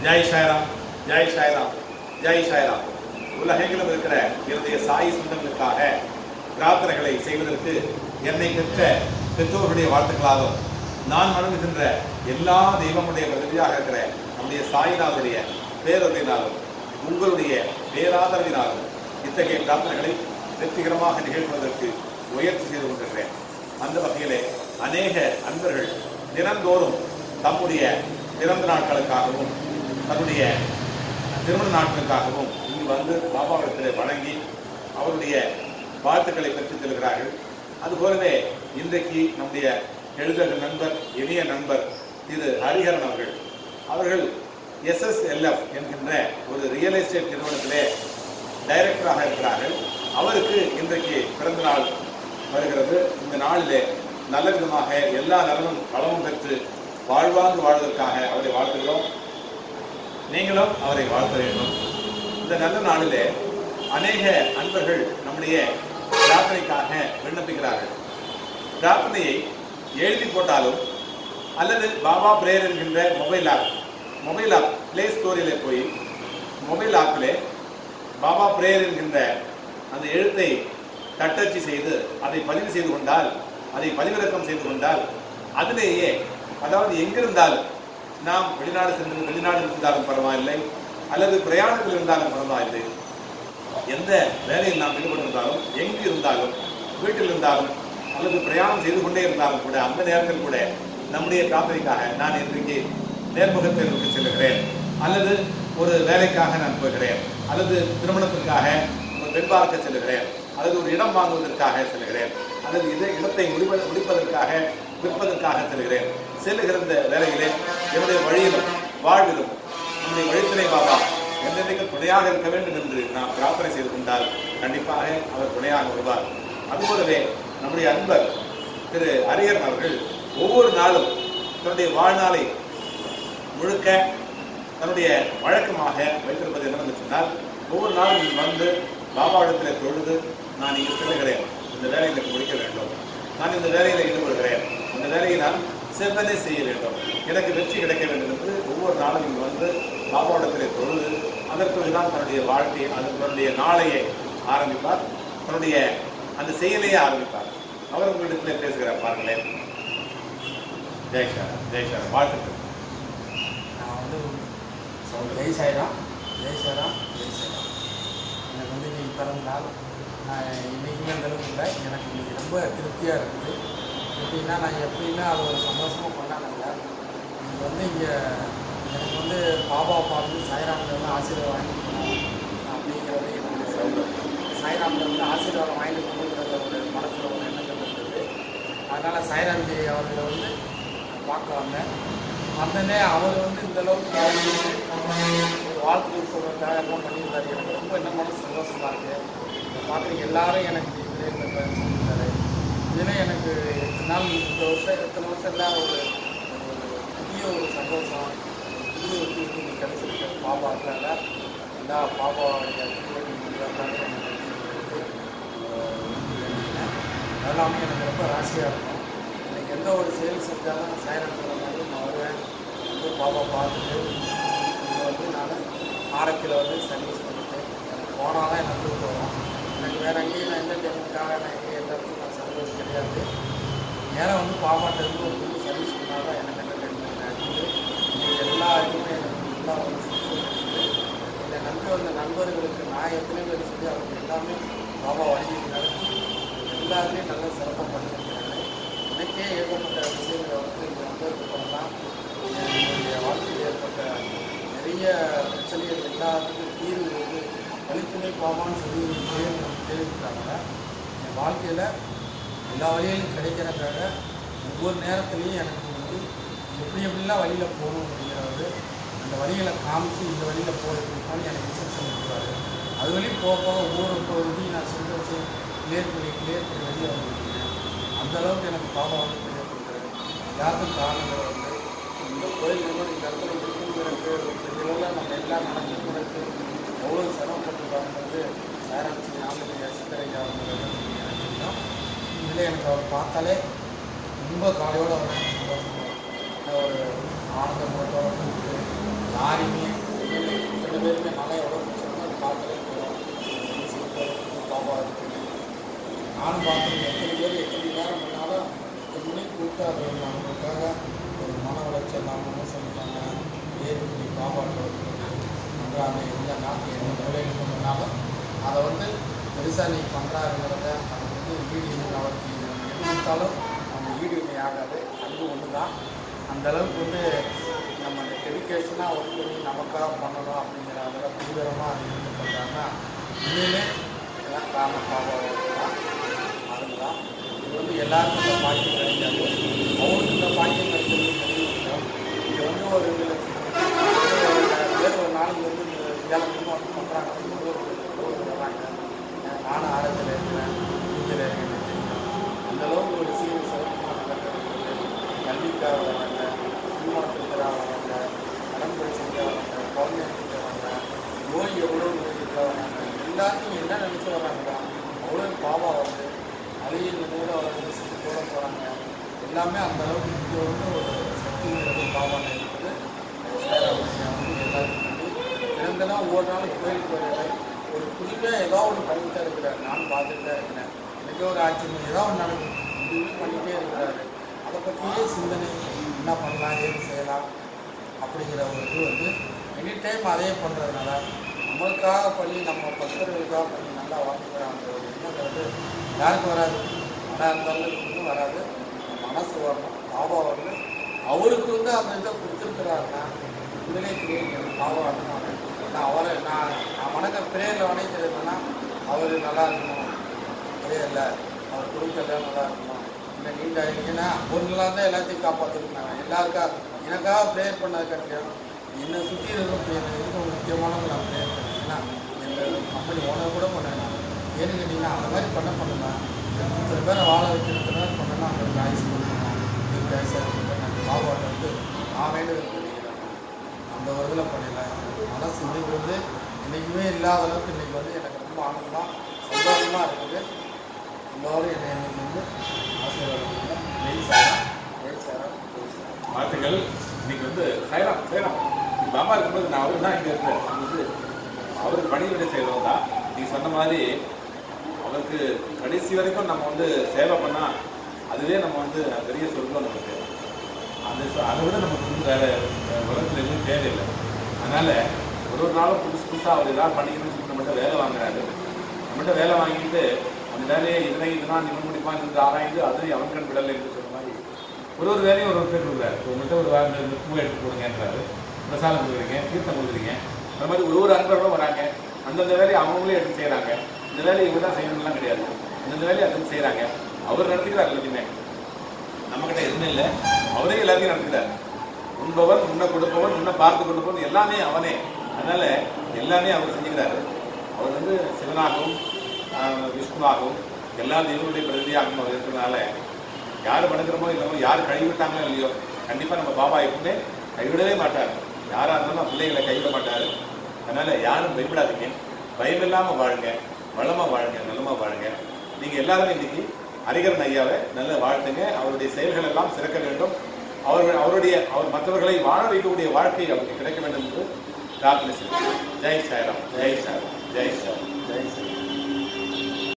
ஜெய் சாய்ராம், ஜெய் சாய்ராம், ஜெய் சாய்ராம். உலகெங்கிலும் இருக்கிற என்னுடைய சாய் சொந்தங்களுக்காக பிரார்த்தனைகளை செய்வதற்கு என்னை பெற்ற பெற்றோர்களுடைய வாழ்த்துக்களாலும் நான் வணங்குகின்ற எல்லா தெய்வமுடைய பிரதியாக இருக்கிற நம்முடைய சாய்நாதனுடைய பேரறிவினாலும் உங்களுடைய பேராதரவினாலும் இத்தகைய பிரார்த்தனைகளை வெற்றிகரமாக நிகழ்த்துவதற்கு முயற்சி செய்து கொண்டிருக்கிறேன். அந்த வகையிலே அநேக அன்பர்கள் தினந்தோறும் தம்முடைய பிறந்த நாட்களுக்காகவும் தன்னுடைய திருமண நாட்களுக்காகவும் இங்கு வந்து பாபாவிடத்தில் வணங்கி அவருடைய வாழ்த்துக்களை பெற்றுச் செல்கிறார்கள். அதுபோலவே இன்றைக்கு நம்முடைய எழுதக நண்பர், இனிய நண்பர் திரு ஹரிஹரன் அவர்கள் SSLF என்கின்ற ஒரு ரியல் எஸ்டேட் நிறுவனத்திலே டைரக்டராக இருக்கிறார்கள். அவருக்கு இன்றைக்கு பிறந்த நாள் வருகிறது. இந்த நாளிலே நல்ல விதமாக எல்லா நலனும் வளமும் பெற்று வாழ்வாங்கு வாழ்வதற்காக அவரை வாழ்த்துகிறோம். நீங்களும் அவரை வாழ்த்த வேண்டும். இந்த நல்ல நாளிலே அநேக அன்பர்கள் நம்முடைய பிரார்த்தனைக்காக விண்ணப்பிக்கிறார்கள். பிரார்த்தனையை எழுதி போட்டாலும் அல்லது பாபா பிரேயர் என்கின்ற மொபைல் ஆப் பிளே ஸ்டோரிலே போய் மொபைல் ஆப்பிலே பாபா பிரேயர் என்கின்ற அந்த எழுத்தை தட்டச்சு செய்து அதை பதிவு செய்து கொண்டால், அதை பதிவிறக்கம் செய்து கொண்டால், அதிலேயே அதாவது எங்கிருந்தாலும் நாம் வெளிநாடு இருந்தாலும் பரவாயில்லை, அல்லது பிரயாணத்தில் இருந்தாலும் பரவாயில்லை, எந்த வேலையில் நாம் ஈடுபட்டிருந்தாலும், எங்கு இருந்தாலும், வீட்டில் இருந்தாலும் அல்லது பிரயாணம் செய்து கொண்டே இருந்தாலும் கூட அந்த நேரத்தில் கூட நம்முடைய பிரார்த்தனைக்காக நான் இன்றைக்கு நேர்முகத்திற்கு செல்லுகிறேன், அல்லது ஒரு வேலைக்காக நான் போகிறேன், அல்லது திருமணத்திற்காக ஒரு பெண் பார்க்க செல்லுகிறேன், அல்லது ஒரு இடம் வாங்குவதற்காக செல்கிறேன், அல்லது இடத்தை முடிப்பதற்காக விற்பதற்காக செல்கிறேன். செல்லுகிற இந்த வேலையிலே என்னுடைய வழியிலும் வாழ்விலும் நம்முடைய வழித்துணை பாபா என்றைக்கு துணையாக இருக்க வேண்டும் என்று நாம் பிரார்த்தனை செய்து கொண்டால் கண்டிப்பாக அவர் துணையாக வருவார். அதுபோலவே நம்முடைய அன்பர் திரு ஹரிஹரன் அவர்கள் ஒவ்வொரு நாளும் தன்னுடைய வாழ்நாளை முழுக்க தன்னுடைய வழக்கமாக வைத்திருப்பது என்னவென்று சொன்னால், ஒவ்வொரு நாளும் வந்து பாபாவிடத்தில் தொழுது நான் இங்கு செல்லுகிறேன், இந்த வேலையை எனக்கு முடிக்க வேண்டும், நான் இந்த வேலையில் ஈடுபடுகிறேன், இந்த வேலையை நான் செவ்வனே செய்ய வேண்டும், எனக்கு வெற்றி கிடைக்க வேண்டும் என்று ஒவ்வொரு நாளும் இங்கு வந்து பாபாவிடத்தில் தொழுது அதற்குதான் தன்னுடைய வாழ்க்கையை தன்னுடைய நாளையை ஆரம்பிப்பார், தன்னுடைய அந்த செயலையே ஆரம்பிப்பார். அவர் உங்களிடத்தில் பேசுகிறார், பாருங்களேன். ஜெய் சாய்ராம், ஜெய் சாய்ராம், வாழ்த்துக்கள். நான் வந்து ஜெய் சாய்ராம், ஜெய் சாய்ராம், ஜெய் சாய்ராம். எனக்கு வந்து இன்றைக்கி பிறந்த நாள். நான் இன்றைக்குமே அந்தளவுக்கு இல்லை, எனக்கு இன்றைக்கி ரொம்ப திருப்தியாக இருக்குது. எப்படின்னா நான் எப்படின்னா அது ஒரு சந்தோஷமாக கொண்டாடினேன். இன்றைக்கி வந்து இங்கே எனக்கு வந்து பாபா பார்த்து சாய்ராமில் வந்து ஆசீர்வாதம் வாங்கிட்டு போகணும் அப்படிங்கிறது என்னுடைய சாய்ராமில் வந்து ஆசீர்வாதம் வாங்கிட்டு போகணுங்கிறத ஒரு மனசில் ஒரு எண்ணங்கள் இருந்தது. அதனால் சாய்ராம்ஜி அவர்களை வந்து பார்க்க வந்தேனே அவர் வந்து இந்தளவுக்கு ஒரு வாழ்த்துக்கள் சொல்கிறதுக்காக எல்லாம் பண்ணியிருந்தார். எனக்கு ரொம்ப என்ன மனசு சந்தோஷமாக இருக்குது. இதை பார்க்குறீங்க எல்லாரும் எனக்கு இதில் சொல்லியிருந்தாரு. இதில் எனக்கு எத்தனை வருஷம் இல்லாத ஒரு புதிய ஒரு சந்தோஷம், புதிய ஒரு தீர்வு கிடைச்சிருக்கு பாபாக்காக. எல்லா பாபாவுடைய அதெல்லாமே எனக்கு ரொம்ப ராசியாக இருக்கும். எனக்கு எந்த ஒரு செயல் செஞ்சாலும் சாய்ராம் சொல்ல மாதிரி நான் வருவேன், வந்து பாபா பார்த்துட்டு இங்கே வந்து நான் ஆரக்கில் வந்து சர்வீஸ் பண்ணிட்டு எனக்கு போனால் தான் எனக்கு வரும். எனக்கு வேறு எங்கேயும் நான் எந்த டைமுக்காக நான் எங்கேயும் எந்த இடத்துக்கும் நான் சர்வீஸ் கிடையாது. நேரம் வந்து பாப்பாட்ட இருந்து ஒரு புது சர்வீஸ் பண்ணால் தான் எனக்கு என்ன டைம் இருக்குது. இன்றைக்கி எல்லா இதுவுமே எனக்கு நல்லா வந்து இருக்குது. என்னை நம்பி வந்த நண்பர்களுக்கு நான் எத்தனை பேர் சொல்லி அவங்க எல்லாமே பாபா வழி நடத்தி எல்லாருமே நல்லா சிறப்பாக பண்ணியிருக்கிறாங்க. எனக்கே ஏற்பட்ட விஷயங்களை வந்து இங்கே வந்ததுக்கப்புறம்லாம் என்னுடைய வாழ்க்கையில் ஏற்பட்ட நிறைய பிரச்சனைகள் எல்லாத்துக்கும் தீர்வு வந்து வழித்துணை பாபான்னு சொல்லி தெரிவித்தாங்க. என் வாழ்க்கையில் எல்லா வழியிலும் கிடைக்கிறதுக்காக ஒவ்வொரு நேரத்துலையும் எனக்கு வந்து எப்படிலாம் வழியில் போகணும் அப்படிங்கிறது அந்த வழிகளை காமிச்சு இந்த வழியில் போகிறதுக்கான எனக்கு இன்ஸ்ட்ரக்ஷன் கொடுக்குறாரு. அது வழியும் போக ஒவ்வொரு இதையும் நான் சொல்கிற விஷயம் கிளியர் பண்ணி வெளியே வந்துருக்கேன். அந்தளவுக்கு எனக்கு பாபா வந்து தெரிய கொடுக்குறாரு. யாருக்கும் காரணங்கள் வந்து இந்த கோயில் நிறுவனம் இந்த இடத்துல இருக்குங்கிறது பெரியளவில் நம்ம எல்லாம் நடந்துங்கிறது எவ்வளோ சிரமப்பட்டுருக்காங்கிறது சாய்ராம் ஆம்பளை சித்தரையா நினச்சிருந்தோம். இதில் எனக்கு அவர் பார்த்தாலே ரொம்ப காலையோடு அவர் சந்தோஷமாக ஒரு ஆனந்த முகத்தோடு யாருமே சில பேருமே நல்லா எவ்வளோ பிடிச்சிருந்தோம் பார்க்கவே போகிறோம் பாபா இருக்குது. நானும் பார்க்குறேன் எத்தனை பேர் எத்தனை நேரம் பண்ணாலும் 8 மணிக்கு கூப்பிட்டு அது அவங்களுக்காக ஒரு மன உளைச்சல் நாமளும் சொல்லிட்டாங்க ஏறி பாபாட்ட பண்ணுறாங்க. எந்த நாட்டில் எந்த வேலைகள் பண்ணாலும் அதை வந்து பெருசாக நீ பண்ணுறாருங்கிறத அதை வந்து ஈடு இணை அவருக்கு எது கொடுத்தாலும் நம்ம ஈடு இணை ஆகாது. அன்பு ஒன்று தான். அந்தளவுக்கு வந்து நம்ம அந்த டெடிக்கேஷனாக ஒர்க் பண்ணி நமக்காக பண்ணணும் அப்படிங்கிற அதெல்லாம் தீவிரமாக அது இருந்து பண்ணுறாங்கன்னா உண்மையிலே இதெல்லாம் காரணம் பாபாவோட தான் அதுதான். இது வந்து எல்லாருக்கும் இந்த பாக்கியம் கிடைக்காது. அவங்களுக்கு இந்த பாக்கியம் கிடைக்கிறது தெரியும். இது வந்து ஒரு வேறு ஒரு நாளைக்கு வந்து வியாழக்கிழமை வந்து பண்ணுறாங்க. வர்றாங்க. நானும் ஆரத்தில் இருக்கிறேன், வீட்டில் இருக்கிறேன்னு தெரியும். அந்தளவுக்கு ஒரு சீரியஸ் கல்விக்காக வராங்க, திருமணத்திற்காக வராங்க, கடன் பிரச்சனைக்காக வராங்க, குழந்தைகளுக்கு வராங்க, நோய் எவ்வளோ நோய்க்காக வராங்க. எல்லாத்தையும் என்ன நினச்சி வராங்களா அவ்வளோ பாபா வந்து அழிய நினைவில் வராங்க, சித்தியோட போகிறாங்க. எல்லாமே அந்தளவுக்கு இங்கே வந்து ஒரு சக்திங்கிறது பாபாவில் இருக்குது. வந்து எல்லாருக்கும் தினந்தெல்லாம் ஒவ்வொரு நாளும் கோயிலுக்கு வருகிறேன். ஒரு புதுமையாக ஏதோ ஒன்று பண்ணிட்டு தான் இருக்கிறார். நான் பார்த்துட்டு தான் இருக்கிறேன். எனக்கே ஒரு ஆச்சரியம் ஏதோ ஒன்று நடக்குது இதுவுமே பண்ணிகிட்டே இருக்கிறாரு. அதை பற்றியே சிந்தனை என்ன பண்ணலாம் ஏது செய்யலாம் அப்படிங்கிற ஒரு இது வந்து எனி டைம் அதே பண்ணுறதுனால நம்மளுக்காக பண்ணி நம்ம பக்தர்களுக்காக பண்ணி நல்லா வாழ்ந்துக்கிற அந்த ஒரு எண்ணங்கிறது யாருக்கும் வராது. மன இருந்தாலும் வராது. மனசு வரணும். பாபா வந்து அவருக்கு வந்து அந்த இதை கொடுத்துருக்கிறாருன்னா உண்மையிலே கிரியேட் எனக்கு பாபா வரணும். நான் அவரை நான் வணக்க பிரேயரில் வணக்கிறது என்னன்னா அவர் நல்லா இருக்கணும், பிரேயரில் அவர் குடும்பத்தில் நல்லா இருக்கணும். இந்த நீண்ட ஏன்னா ஒரு நாளாக தான் எல்லாத்தையும் காப்பாற்றிருந்தாங்க. எல்லாருக்காக எனக்காக ப்ரேயர் பண்ணது கட்டியும் என்னை சுற்றி இருக்க முக்கியமானவங்க நான் ப்ரேயர் பண்ணேன். ஏன்னா எங்கள் கம்பெனி ஓனர் கூட பண்ணேன். ஏன்னு கேட்டிங்கன்னா அந்த மாதிரி பண்ணலாம். இத்தனை பேரை வாழ வைக்கிற மாதிரி பண்ணலாம். அவங்களுக்கு ஆயுசு கொடுக்கணும். இதுக்கு ஆயுசாக நாங்கள் பாபாட்ட வந்து நான் வேண்டுதல் பண்ணிக்கிறேன். அந்த ஒரு இதில் பண்ணல. மனசு இன்றைக்கி வந்து இன்றைக்குமே இல்லாத அளவுக்கு இன்றைக்கி வந்து எனக்கு ரொம்ப ஆனந்தமாக சந்தோஷமாக இருக்குது. எல்லோரும் என்னை இன்னைக்கு வந்து ஆசீர்வாதம் வாழ்த்துக்கள். இன்னைக்கு வந்து செய்யலாம் பாபா இருக்கும்போது நான் அவரு தான் இங்கே இருப்பேன். வந்து அவருக்கு பணிவிடை செய்கிறவங்க தான். நீங்கள் சொன்ன மாதிரி அவருக்கு கடைசி வரைக்கும் நம்ம வந்து சேவை பண்ணால் அதுவே நம்ம வந்து பெரிய சொர்க்கம் நமக்கு. அதை விட நமக்கு வேறு உலகத்தில் எதுவும் தேவையில்லை. அதனால் ஒரு நாளும் புதுசாக அவர் ஏதாவது பண்ணிக்கணும்னு சொல்லி நம்மகிட்ட வேலை வாங்குறாரு. நம்மகிட்ட வேலை வாங்கிட்டு அந்த வேலையை இதெல்லாம் நின்று முடிப்பான் இருந்து ஆராய்ந்து அதை அவன் கண் விடலை என்று சொன்ன மாதிரி ஒரு வேலையும் ஒரு பேர் கொடுக்குறாரு. உங்கள்கிட்ட ஒரு வாரம் பூ எடுத்து கொடுங்கன்றாரு, பிரசாதம் கொடுக்குறீங்க, தீர்த்தம் கொடுக்குறீங்க. அந்த மாதிரி ஒரு அன்பர்களும் வராங்க. அந்தந்த வேலையை அவங்களே எடுத்து செய்கிறாங்க. இந்த வேலையை இவங்க தான் செய்யணும்லாம் கிடையாது. அந்தந்த வேலையை அதுவும் செய்கிறாங்க. அவர் நடத்துக்கிறார். எல்லாத்தையுமே நம்மக்கிட்ட எதுவுமே இல்லை. அவரே எல்லாத்தையும் நடத்துக்கிறார். உண்பவன், உன்னை கொடுப்பவன், உன்னை பார்த்து கொடுப்பவன் எல்லாமே அவனே. அதனால எல்லாமே அவர் செஞ்சுக்கிறாரு. அவர் வந்து சிவனாகவும் விஷ்ணுவாகவும் எல்லா தெய்வங்களுடைய பிரதியாகவும் அவர் இருக்கிறதுனால யார் வணங்குறமோ இல்லைமோ, யார் கைவிட்டாங்களோ இல்லையோ, கண்டிப்பாக நம்ம பாபா எப்பவுமே கைவிடவே மாட்டார். யாராக இருந்தாலும் பிள்ளைகளை கைவிட மாட்டார். அதனால் யாரும் பயப்படாதீங்க. பயம் இல்லாமல் வாழுங்க, வளமாக வாழுங்க, நலமாக வாழுங்க. நீங்கள் எல்லாருமே இன்னைக்கு ஹரிகரன் ஐயாவை நல்ல வாழ்த்துங்க. அவருடைய செயல்கள் எல்லாம் சிறக்க வேண்டும். அவர் மற்றவர்களை வாழ வைக்கக்கூடிய வாழ்க்கை அவருக்கு கிடைக்க வேண்டும் என்று பிரார்த்தனை செய்வோம். ஜெய் சாய்ராம், ஜெய் சாய்ராம், ஜெய் சாய்ராம், ஜெய் சாய்ராம்.